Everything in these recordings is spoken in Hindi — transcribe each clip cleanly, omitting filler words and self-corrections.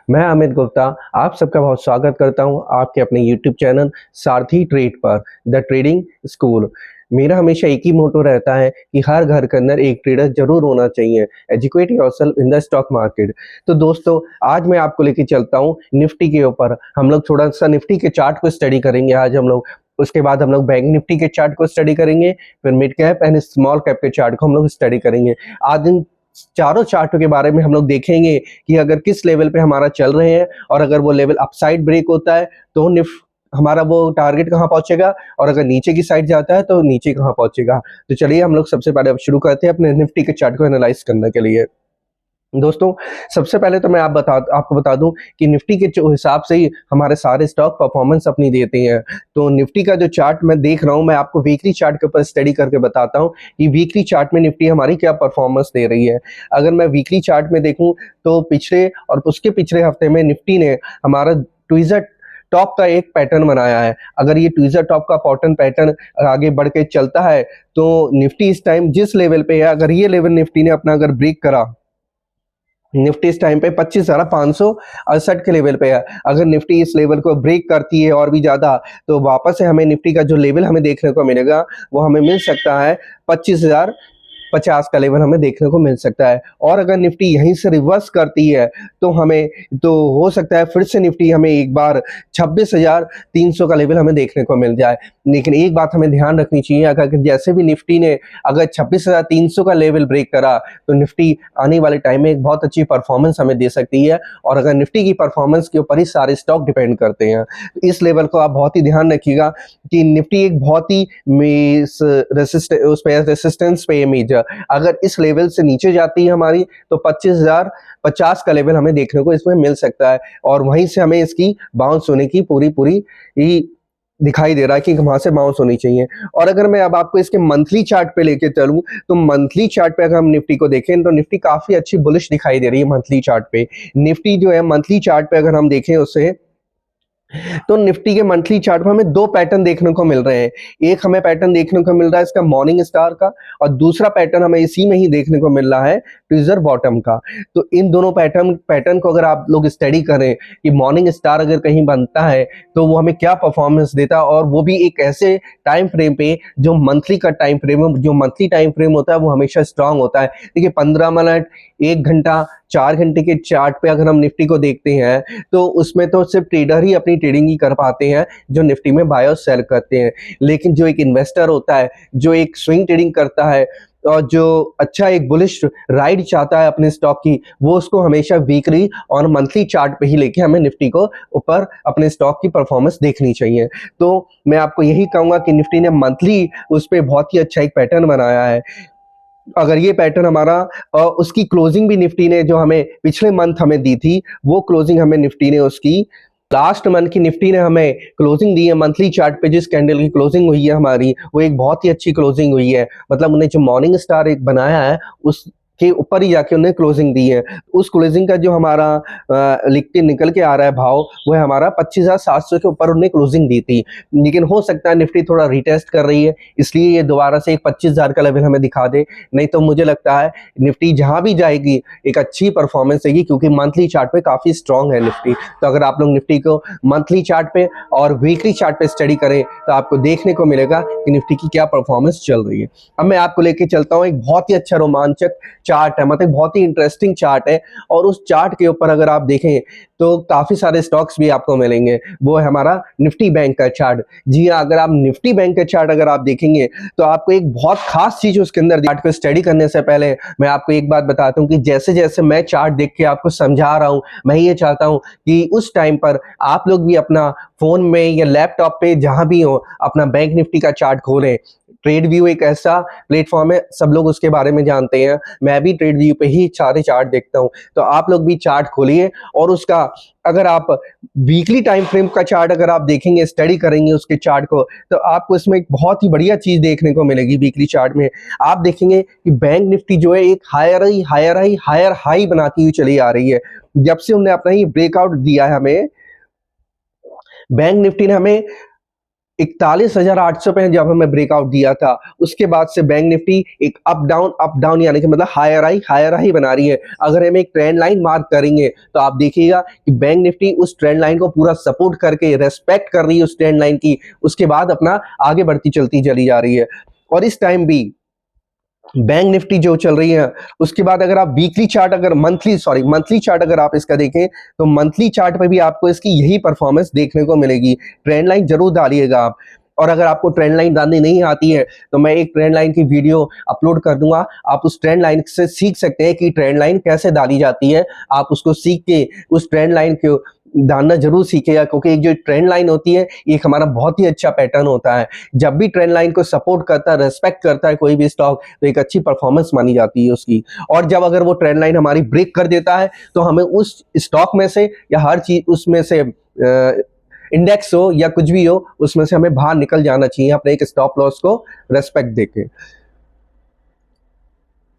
मैं अमित गुप्ता आप सबका बहुत स्वागत करता हूं आपके अपने YouTube चैनल सारथी ट्रेड पर द ट्रेडिंग स्कूल। मेरा हमेशा एक ही मोटो रहता है कि हर घर के अंदर एक ट्रेडर जरूर होना चाहिए। Educate yourself in the stock market. तो दोस्तों, आज मैं आपको लेके चलता हूं निफ्टी के ऊपर। हम लोग थोड़ा सा निफ्टी के चार्ट को स्टडी करेंगे आज हम लोग। उसके बाद हम लोग बैंक निफ्टी के चार्ट को स्टडी करेंगे, फिर mid cap and small cap के चार्ट को हम लोग स्टडी करेंगे। आज इन चारों चार्टों के बारे में हम लोग देखेंगे कि अगर किस लेवल पे हमारा चल रहे हैं और अगर वो लेवल अपसाइड ब्रेक होता है तो हमारा वो टारगेट कहाँ पहुंचेगा, और अगर नीचे की साइड जाता है तो नीचे कहाँ पहुंचेगा। तो चलिए हम लोग सबसे पहले अब शुरू करते हैं अपने निफ्टी के चार्ट को एनालाइज करने के लिए। दोस्तों, सबसे पहले तो मैं आपको बता दूं कि निफ्टी के जो हिसाब से ही हमारे सारे स्टॉक परफॉर्मेंस अपनी देते हैं। तो निफ्टी का जो चार्ट मैं देख रहा हूं, मैं आपको वीकली चार्ट के ऊपर स्टडी करके बताता हूं कि वीकली चार्ट में निफ्टी हमारी क्या परफॉर्मेंस दे रही है। अगर मैं वीकली चार्ट में देखूं तो पिछले और उसके पिछले हफ्ते में निफ्टी ने हमारा ट्विज़र टॉप का एक पैटर्न बनाया है। अगर ये ट्विज़र टॉप का पैटर्न आगे बढ़ के चलता है तो निफ्टी इस टाइम जिस लेवल पे है, अगर ये लेवल निफ्टी ने अपना अगर ब्रेक करा, निफ्टी इस टाइम पे 25,568 के लेवल पे है। अगर निफ्टी इस लेवल को ब्रेक करती है और भी ज्यादा, तो वापस से हमें निफ्टी का जो लेवल हमें देखने को मिलेगा वो हमें मिल सकता है 25,050 का लेवल हमें देखने को मिल सकता है। और अगर निफ्टी यहीं से रिवर्स करती है तो हो सकता है फिर से निफ्टी हमें एक बार 26,300 का लेवल हमें देखने को मिल जाए। लेकिन एक बात हमें ध्यान रखनी चाहिए, अगर जैसे भी निफ्टी ने अगर 26,300 का लेवल ब्रेक करा तो निफ्टी आने वाले टाइम में एक बहुत अच्छी परफॉर्मेंस हमें दे सकती है। और अगर निफ्टी की परफॉर्मेंस के ऊपर ही सारे स्टॉक डिपेंड करते हैं, तो इस लेवल को आप बहुत ही ध्यान रखिएगा कि निफ्टी एक बहुत ही रेसिस्टेंस पे इमेज, अगर इस लेवल से नीचे जाती है हमारी तो 25,050 का लेवल हमें देखने को इसमें मिल सकता है। और वहीं से हमें इसकी बाउंस होने की पूरी ही दिखाई दे रहा है कि वहां से बाउंस होनी चाहिए। और अगर मैं अब आपको इसके मंथली चार्ट पे लेके चलूं तो मंथली चार्ट पे अगर हम निफ्टी को देखें तो निफ्टी काफी अच्छी बुलिश दिखाई दे रही है। मंथली चार्ट पे निफ्टी जो है, मंथली चार्ट पे अगर हम देखें उसे, तो निफ्टी के मंथली चार्ट में हमें दो पैटर्न देखने को मिल रहे हैं। एक हमें पैटर्न देखने को मिल रहा है इसका मॉर्निंग स्टार का, और दूसरा पैटर्न हमें इसी में ही देखने को मिल रहा है ट्विज़र बॉटम का। तो इन दोनों पैटर्न को अगर आप लोग स्टडी करें कि मॉर्निंग स्टार अगर कहीं बनता है तो वो हमें क्या परफॉर्मेंस देता है, और वो भी एक ऐसे टाइम फ्रेम पे जो मंथली का टाइम फ्रेम है। जो मंथली टाइम फ्रेम होता है वो हमेशा स्ट्रांग होता है। देखिए 15 मिनट, 1 घंटा, 4 घंटे के चार्ट पे अगर हम निफ्टी को देखते हैं तो उसमें तो सिर्फ ट्रेडर ही अपनी ट्रेडिंग ही कर पाते हैं जो निफ्टी में बाय और सेल करते हैं। लेकिन जो एक इन्वेस्टर होता है, जो एक स्विंग ट्रेडिंग करता है और जो अच्छा एक बुलिश राइड चाहता है अपने स्टॉक की, वो उसको हमेशा वीकली और मंथली चार्ट पे ही लेके हमें निफ्टी को ऊपर अपने स्टॉक की परफॉर्मेंस देखनी चाहिए। तो मैं आपको यही कहूंगा कि निफ्टी ने मंथली उस पर बहुत ही अच्छा एक पैटर्न बनाया है। अगर ये पैटर्न हमारा उसकी क्लोजिंग भी निफ्टी ने जो हमें पिछले मंथ हमें दी थी, वो क्लोजिंग हमें निफ्टी ने उसकी लास्ट मंथ की निफ्टी ने हमें क्लोजिंग दी है मंथली चार्ट पे। जिस कैंडल की क्लोजिंग हुई है हमारी, वो एक बहुत ही अच्छी क्लोजिंग हुई है। मतलब उन्हें जो मॉर्निंग स्टार एक बनाया है उसके ऊपर ही जाके उन्हें क्लोजिंग दी है। उस क्लोजिंग का जो हमारा लिख के निकल के आ रहा है भाव, वो है हमारा 25,700 के ऊपर उन्हें क्लोजिंग दी थी। लेकिन हो सकता है निफ्टी थोड़ा रिटेस्ट कर रही है, इसलिए ये दोबारा से एक 25,000 का लेवल हमें दिखा दे। नहीं तो मुझे लगता है निफ्टी जहां भी जाएगी एक अच्छी परफॉर्मेंस देगी, क्योंकि मंथली चार्ट पे काफी स्ट्रांग है निफ्टी। तो अगर आप लोग निफ्टी को मंथली चार्ट पे और वीकली चार्ट पे स्टडी करें तो आपको देखने को मिलेगा कि निफ्टी की क्या परफॉर्मेंस चल रही है। अब मैं आपको लेके चलता हूं, एक बहुत ही अच्छा रोमांचक चार्ट है, मतलब बहुत ही इंटरेस्टिंग चार्ट है। और उस चार्ट के ऊपर अगर आप देखें तो काफी सारे स्टॉक्स भी आपको मिलेंगे। वो है हमारा निफ्टी बैंक का चार्ट। जी हाँ, अगर आप निफ्टी बैंक का चार्ट अगर आप देखेंगे तो आपको एक बहुत खास चीज उसके अंदर, चार्ट को स्टडी करने से पहले मैं आपको एक बात बताता हूँ कि जैसे जैसे मैं चार्ट देख के आपको समझा रहा हूँ, मैं ये चाहता हूँ कि उस टाइम पर आप लोग भी अपना फोन में या लैपटॉप पे जहां भी हो अपना बैंक निफ्टी का चार्ट खोलें। ट्रेड व्यू एक ऐसा प्लेटफॉर्म है, सब लोग उसके बारे में जानते हैं। मैं भी ट्रेड व्यू पे ही सारे चार्ट देखता हूं। तो आप लोग भी चार्ट खोलिए और उसका अगर आप वीकली टाइम फ्रेम का चार्ट अगर आप देखेंगे, स्टडी करेंगे उसके चार्ट को, तो आपको इसमें एक बहुत ही बढ़िया चीज देखने को मिलेगी। वीकली चार्ट में आप देखेंगे कि बैंक निफ्टी जो है एक हायर हाई बनाती हुई चली आ रही है। जब से उन्होंने अपना ही ब्रेकआउट दिया है हमें, बैंक निफ्टी ने हमें 41,800 पे जब हमें ब्रेकआउट दिया था, उसके बाद से बैंक निफ्टी एक अप डाउन यानी कि मतलब हायर हाई बना रही है। अगर हम एक ट्रेंड लाइन मार्क करेंगे तो आप देखिएगा कि बैंक निफ्टी उस ट्रेंड लाइन को पूरा सपोर्ट करके रेस्पेक्ट कर रही है उस ट्रेंड लाइन की, उसके बाद अपना आगे बढ़ती चलती चली जा रही है। और इस टाइम भी बैंक निफ्टी जो चल रही है, उसके बाद अगर आप वीकली चार्ट अगर मंथली चार्ट अगर आप इसका देखें तो मंथली चार्ट पे भी आपको इसकी यही परफॉर्मेंस देखने को मिलेगी। ट्रेंड लाइन जरूर डालिएगा आप, और अगर आपको ट्रेंड लाइन डालनी नहीं आती है तो मैं एक ट्रेंड लाइन की वीडियो अपलोड कर दूंगा, आप उस ट्रेंड लाइन से सीख सकते हैं कि ट्रेंड लाइन कैसे डाली जाती है। आप उसको सीख के उस ट्रेंड लाइन को डालना जरूर सीखेगा, क्योंकि एक जो ट्रेंड लाइन होती है एक हमारा बहुत ही अच्छा पैटर्न होता है। जब भी ट्रेंड लाइन को सपोर्ट करता है, रेस्पेक्ट करता है कोई भी स्टॉक, तो एक अच्छी परफॉर्मेंस मानी जाती है उसकी। और जब अगर वो ट्रेंड लाइन हमारी ब्रेक कर देता है तो हमें उस स्टॉक में से या हर चीज उसमें से इंडेक्स हो या कुछ भी हो, उसमें से हमें बाहर निकल जाना चाहिए अपने एक स्टॉप लॉस को रेस्पेक्ट देके।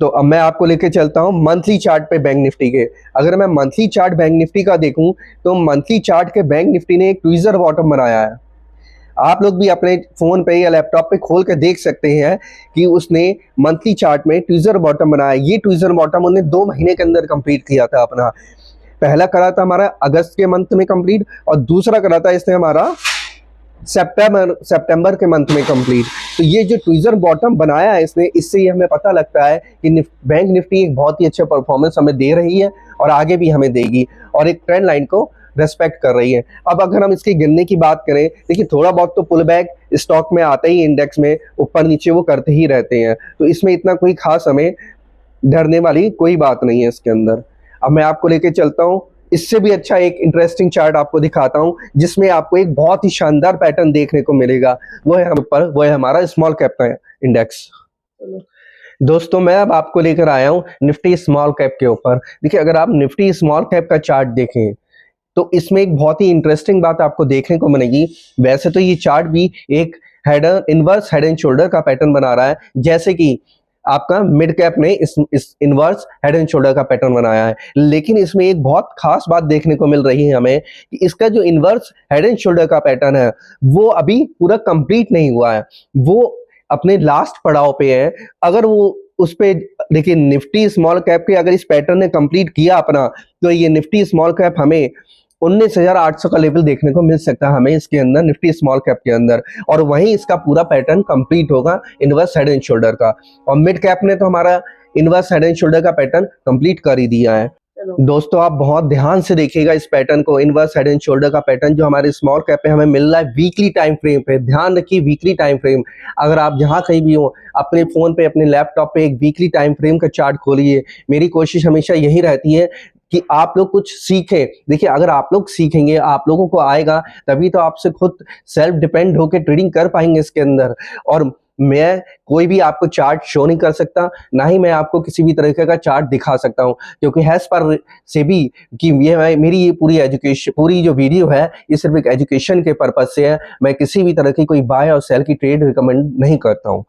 तो अब मैं आपको लेके चलता हूं मंथली चार्ट पे बैंक निफ्टी के। अगर मैं मंथली चार्ट बैंक निफ्टी का देखूं तो मंथली चार्ट के बैंक निफ्टी ने एक ट्वीजर बॉटम बनाया है। आप लोग भी अपने फोन पे या लैपटॉप पे खोल के देख सकते हैं कि उसने मंथली चार्ट में ट्वीजर बॉटम बनाया। ये ट्वीजर बॉटम उन्होंने 2 महीने के अंदर कंप्लीट किया था अपना। पहला करा था हमारा अगस्त के मंथ में कंप्लीट, और दूसरा करा था इसने हमारा सितंबर के मंथ में कंप्लीट। तो ये जो ट्वीजर बॉटम बनाया है इसने, इससे ये हमें पता लगता है कि बैंक निफ्टी एक बहुत ही अच्छा परफॉर्मेंस हमें दे रही है और आगे भी हमें देगी, और एक ट्रेंड लाइन को रेस्पेक्ट कर रही है। अब अगर हम इसके गिनने की बात करें, देखिए थोड़ा बहुत तो पुल बैक स्टॉक में आते ही, इंडेक्स में ऊपर नीचे वो करते ही रहते हैं, तो इसमें इतना कोई खास हमें डरने वाली कोई बात नहीं है इसके अंदर। अब मैं आपको लेके चलता हूँ, इससे भी अच्छा एक इंटरेस्टिंग चार्ट आपको दिखाता हूँ जिसमें आपको एक बहुत ही शानदार पैटर्न देखने को मिलेगा। वो है हमारा स्मॉल कैप का इंडेक्स। दोस्तों मैं अब आपको लेकर आया हूँ निफ्टी स्मॉल कैप के ऊपर। देखिए अगर आप निफ्टी स्मॉल कैप का चार्ट देखें तो इसमें एक बहुत ही इंटरेस्टिंग बात आपको देखने को मिलेगी। वैसे तो ये चार्ट भी एक इनवर्स हेड एंड शोल्डर का पैटर्न बना रहा है, जैसे कि आपका मिड कैप ने इस इनवर्स हेड एंड शोल्डर का पैटर्न बनाया है, लेकिन इसमें एक बहुत खास बात देखने को मिल रही है हमें कि इसका जो इनवर्स हेड एंड शोल्डर का पैटर्न है वो अभी पूरा कंप्लीट नहीं हुआ है, वो अपने लास्ट पड़ाव पे है। अगर वो उस पे देखिए निफ्टी स्मॉल कैप के अगर इस पैटर्न ने कंप्लीट किया अपना, तो ये निफ्टी स्मॉल कैप हमें 19,800 का लेवल देखने को मिल सकता है हमें इसके अंदर, निफ्टी स्मॉल कैप के अंदर, और वहीं इसका पूरा पैटर्न कंप्लीट होगा इनवर्स हेड एंड शोल्डर का। और मिड कैप ने तो हमारा इनवर्स हेड एंड शोल्डर का पैटर्न कंप्लीट कर ही दिया है। दोस्तों आप बहुत ध्यान से देखिएगा इस पैटर्न को, इनवर्स हेड एंड शोल्डर का पैटर्न जो हमारे स्मॉल कैप पे हमें मिल रहा है वीकली टाइम फ्रेम पे। ध्यान रखिए वीकली टाइम फ्रेम, अगर आप जहां कहीं भी हो अपने फोन पे अपने लैपटॉप पे एक वीकली टाइम फ्रेम का चार्ट खोलिए। मेरी कोशिश हमेशा यही रहती है कि आप लोग कुछ सीखें। देखिए अगर आप लोग सीखेंगे, आप लोगों को आएगा, तभी तो आपसे खुद सेल्फ डिपेंड होकर ट्रेडिंग कर पाएंगे इसके अंदर। और मैं कोई भी आपको चार्ट शो नहीं कर सकता, ना ही मैं आपको किसी भी तरीके का चार्ट दिखा सकता हूं, क्योंकि हैज पर से भी कि ये मेरी ये पूरी जो वीडियो है ये सिर्फ एक एजुकेशन के पर्पज से है। मैं किसी भी तरह की कोई बाय और सेल की ट्रेड रिकमेंड नहीं करता हूं।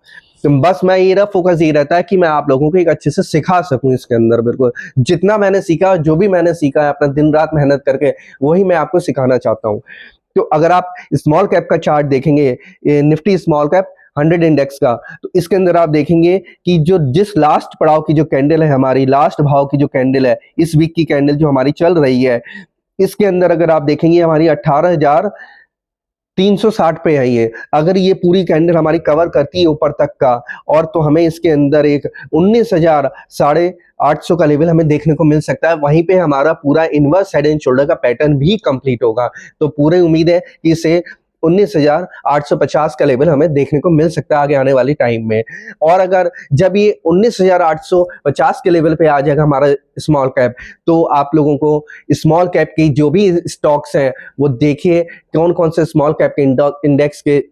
तो बस मैं ये फोकस ये रहता है कि मैं आप लोगों को एक अच्छे से सिखा सकूं इसके अंदर। बिल्कुल जितना मैंने सीखा, जो भी मैंने सीखा है अपना दिन रात मेहनत करके, वही मैं आपको सिखाना चाहता हूं। तो अगर आप स्मॉल कैप का चार्ट देखेंगे, निफ्टी स्मॉल कैप 100 इंडेक्स का, तो इसके अंदर आप देखेंगे कि जो जिस लास्ट पड़ाव की जो कैंडल है, हमारी लास्ट भाव की जो कैंडल है, इस वीक की कैंडल जो हमारी चल रही है, इसके अंदर अगर आप देखेंगे हमारी 18,360 पे है ये। अगर ये पूरी कैंडल हमारी कवर करती है ऊपर तक का, और तो हमें इसके अंदर एक 19,850 का लेवल हमें देखने को मिल सकता है। वहीं पे हमारा पूरा इनवर्स हेड एंड शोल्डर का पैटर्न भी कंप्लीट होगा। तो पूरी उम्मीद है कि इसे 19,850 का लेवल हमें देखने को मिल सकता है आगे आने वाली टाइम में। और अगर जब ये 19,850 के लेवल पे आ जाएगा हमारा स्मॉल कैप, तो आप लोगों को स्मॉल कैप की जो भी स्टॉक्स हैं वो देखिए, कौन कौन से स्मॉल कैप के इंडेक्स के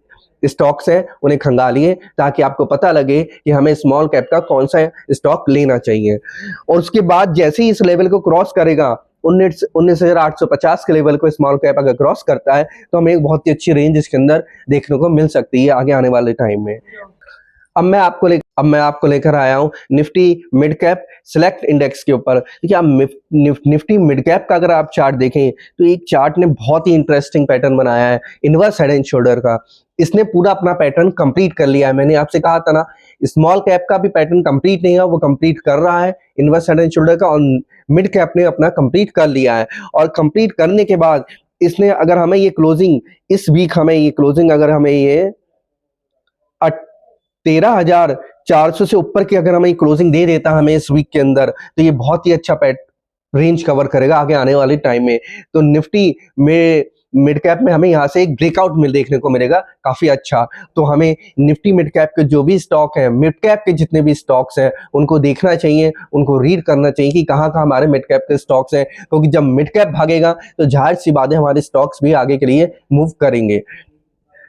स्टॉक्स हैं उन्हें खंगालिए, ताकि आपको पता लगे कि हमें स्मॉल कैप का कौन सा स्टॉक लेना चाहिए। और उसके बाद जैसे ही इस लेवल को क्रॉस करेगा 19,850 के लेवल को स्मॉल कैप अगर क्रॉस करता है, तो हमें एक बहुत ही अच्छी रेंज इसके अंदर देखने को मिल सकती है आगे आने वाले टाइम में। अब मैं आपको लेकर आया हूँ Nifty mid cap select index के ऊपर। देखिए आप निफ्टी मिड कैप का अगर आप चार्ट देखें तो एक चार्ट ने बहुत ही इंटरेस्टिंग पैटर्न बनाया है इनवर्स हेड एंड शोल्डर का। इसने पूरा अपना पैटर्न कंप्लीट कर लिया है। मैंने आपसे कहा था ना स्मॉल कैप का भी पैटर्न कंप्लीट नहीं है, वो कंप्लीट कर रहा है इनवर्स हेड एंड शोल्डर का, और मिड कैप ने अपना कंप्लीट कर लिया है। और कंप्लीट करने के बाद इसने अगर हमें ये क्लोजिंग इस वीक हमें ये क्लोजिंग अगर हमें ये 13,400 से ऊपर की अगर हमें क्लोजिंग दे देता है हमें इस वीक के अंदर, तो ये बहुत ही अच्छा रेंज कवर करेगा आगे आने वाले टाइम में। तो निफ्टी में मिड कैप में हमें यहाँ से एक ब्रेकआउट देखने को मिलेगा काफी अच्छा। तो हमें निफ्टी मिड कैप के जो भी स्टॉक है, मिड कैप के जितने भी स्टॉक्स हैं उनको देखना चाहिए, उनको रीड करना चाहिए कि कहाँ कहाँ हमारे मिड कैप के स्टॉक्स हैं, क्योंकि जब मिड कैप भागेगा तो जाहिर सी बात है हमारे स्टॉक्स भी आगे के लिए मूव करेंगे।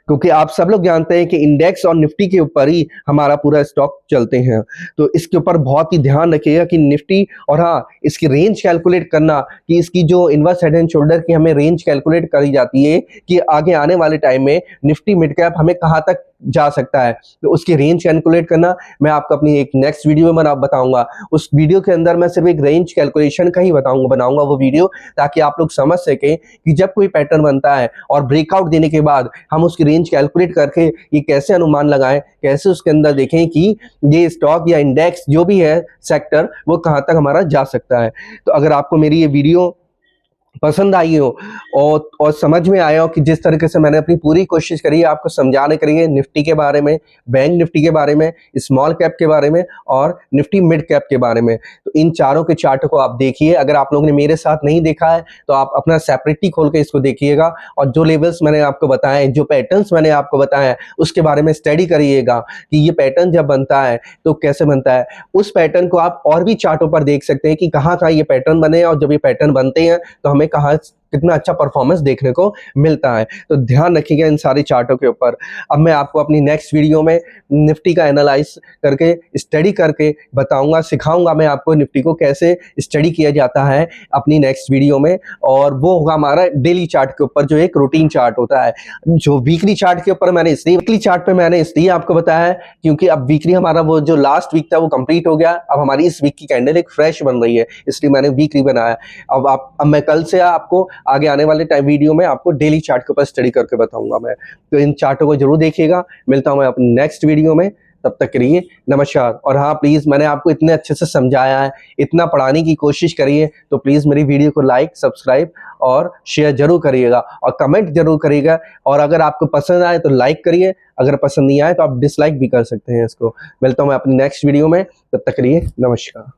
क्योंकि आप सब लोग जानते हैं कि इंडेक्स और निफ्टी के ऊपर ही हमारा पूरा स्टॉक चलते हैं। तो इसके ऊपर बहुत ही ध्यान रखिएगा कि निफ्टी, और हाँ इसकी रेंज कैलकुलेट करना कि इसकी जो इनवर्स हेड एंड शोल्डर की हमें रेंज कैलकुलेट करी जाती है कि आगे आने वाले टाइम में निफ्टी मिड कैप हमें कहाँ तक जा सकता है, तो उसकी रेंज कैलकुलेट करना मैं आपको अपनी एक नेक्स्ट वीडियो में बताऊंगा। उस वीडियो के अंदर मैं सिर्फ एक रेंज कैलकुलेशन का ही बनाऊंगा वो वीडियो, ताकि आप लोग समझ सकें कि जब कोई पैटर्न बनता है और ब्रेकआउट देने के बाद हम उसकी रेंज कैलकुलेट करके ये कैसे अनुमान लगाएं, कैसे उसके अंदर देखें कि ये स्टॉक या इंडेक्स जो भी है सेक्टर वो कहाँ तक हमारा जा सकता है। तो अगर आपको मेरी ये वीडियो पसंद आई हो और समझ में आया हो कि जिस तरीके से मैंने अपनी पूरी कोशिश करी है आपको समझाने के लिए निफ्टी के बारे में, बैंक निफ्टी के बारे में, स्मॉल कैप के बारे में और निफ्टी मिड कैप के बारे में, तो इन चारों के चार्ट को आप देखिए। अगर आप लोगों ने मेरे साथ नहीं देखा है तो आप अपना सेपरेटली खोल के इसको देखिएगा, और जो लेवल्स मैंने आपको बताए, जो पैटर्न्स मैंने आपको बताए उसके बारे में स्टडी करिएगा कि ये पैटर्न जब बनता है तो कैसे बनता है। उस पैटर्न को आप और भी चार्टों पर देख सकते हैं कि कहाँ कहाँ ये पैटर्न बने, और जब ये पैटर्न बनते हैं तो हमें कहाँ कितना अच्छा परफॉर्मेंस देखने को मिलता है। तो ध्यान रखिएगा इन सारी चार्टों के ऊपर। अब मैं आपको अपनी नेक्स्ट वीडियो में निफ्टी का एनालाइज करके स्टडी करके बताऊंगा, सिखाऊंगा मैं आपको निफ्टी को कैसे स्टडी किया जाता है अपनी नेक्स्ट वीडियो में। और वो होगा हमारा डेली चार्ट के ऊपर, जो एक रूटीन चार्ट होता है। जो वीकली चार्ट के ऊपर मैंने इसलिए वीकली चार्ट पे मैंने इसलिए आपको बताया है क्योंकि अब वीकली हमारा वो जो लास्ट वीक था वो कंप्लीट हो गया। अब हमारी इस वीक की कैंडल एक फ्रेश बन रही है, इसलिए मैंने वीकली बनाया। अब मैं कल से आपको आगे आने वाले टाइम वीडियो में आपको डेली चार्ट के ऊपर स्टडी करके बताऊंगा मैं। तो इन चार्टों को जरूर देखिएगा। मिलता हूं मैं अपनी नेक्स्ट वीडियो में, तब तक के लिए नमस्कार। और हाँ प्लीज, मैंने आपको इतने अच्छे से समझाया है, इतना पढ़ाने की कोशिश करी है, तो प्लीज मेरी वीडियो को लाइक, सब्सक्राइब और शेयर जरूर करिएगा, और कमेंट जरूर करिएगा। और अगर आपको पसंद आए तो लाइक करिए, अगर पसंद नहीं आए तो आप डिसलाइक भी कर सकते हैं इसको। मिलता हूं मैं अपनी नेक्स्ट वीडियो में, तब तक के लिए नमस्कार।